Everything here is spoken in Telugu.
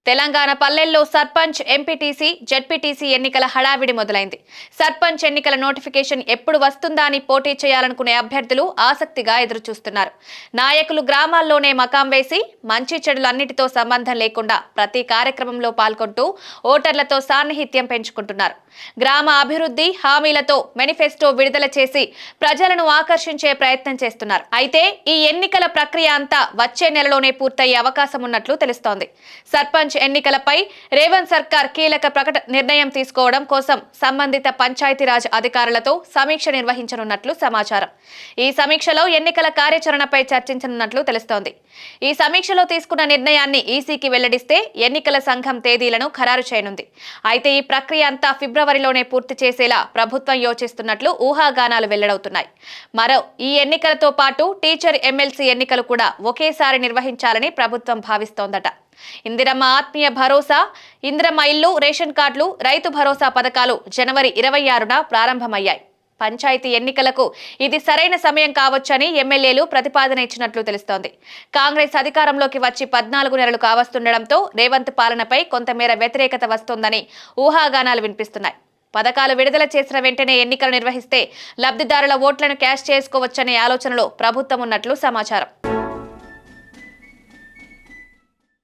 తెలంగాణ పల్లెల్లో సర్పంచ్, ఎంపీటీసీ, జెడ్పీటీసీ ఎన్నికల హడావిడి మొదలైంది. సర్పంచ్ ఎన్నికల నోటిఫికేషన్ ఎప్పుడు వస్తుందా అని పోటీ చేయాలనుకునే అభ్యర్థులు ఆసక్తిగా ఎదురుచూస్తున్నారు. నాయకులు గ్రామాల్లోనే మకాం వేసి మంచి చెడులు అన్నిటితో సంబంధం లేకుండా ప్రతి కార్యక్రమంలో పాల్గొంటూ ఓటర్లతో సాన్నిహిత్యం పెంచుకుంటున్నారు. గ్రామ అభివృద్ధి హామీలతో మేనిఫెస్టో విడుదల చేసి ప్రజలను ఆకర్షించే ప్రయత్నం చేస్తున్నారు. అయితే ఈ ఎన్నికల ప్రక్రియ అంతా వచ్చే నెలలోనే పూర్తయ్యే అవకాశం ఉన్నట్లు తెలుస్తోంది. సర్పంచ్ ఎన్నికలపై రేవంత్ సర్కార్ కీలక నిర్ణయం తీసుకోవడం కోసం సంబంధిత పంచాయతీరాజ్ అధికారులతో సమీక్ష నిర్వహించనున్నట్లు సమాచారం. ఈ సమీక్షలో ఎన్నికల కార్యాచరణపై చర్చించనున్నట్లు తెలుస్తోంది. ఈ సమీక్షలో తీసుకున్న నిర్ణయాన్ని ఈసీకి వెల్లడిస్తే ఎన్నికల సంఘం తేదీలను ఖరారు చేయనుంది. అయితే ఈ ప్రక్రియ అంతా ఫిబ్రవరిలోనే పూర్తి చేసేలా ప్రభుత్వం యోచిస్తున్నట్లు ఊహాగానాలు వెల్లడవుతున్నాయి. ఈ ఎన్నికలతో పాటు టీచర్ ఎమ్మెల్సీ ఎన్నికలు కూడా ఒకేసారి నిర్వహించాలని ప్రభుత్వం భావిస్తోందట. ఇందిరమ్మ ఆత్మీయ భరోసా, ఇందిరమ్మ ఇల్లు, రేషన్ కార్డులు, రైతు భరోసా పథకాలు జనవరి 26న ప్రారంభమయ్యాయి. పంచాయతీ ఎన్నికలకు ఇది సరైన సమయం కావచ్చని ఎమ్మెల్యేలు ప్రతిపాదన ఇచ్చినట్లు తెలుస్తోంది. కాంగ్రెస్ అధికారంలోకి వచ్చి 14 నెలలు కావస్తుండటంతో రేవంత్ పాలనపై కొంతమేర వ్యతిరేకత వస్తోందని ఊహాగానాలు వినిపిస్తున్నాయి. పథకాలు విడుదల చేసిన వెంటనే ఎన్నికలు నిర్వహిస్తే లబ్ధిదారుల ఓట్లను క్యాష్ చేసుకోవచ్చనే ఆలోచనలో ప్రభుత్వం ఉన్నట్లు సమాచారం.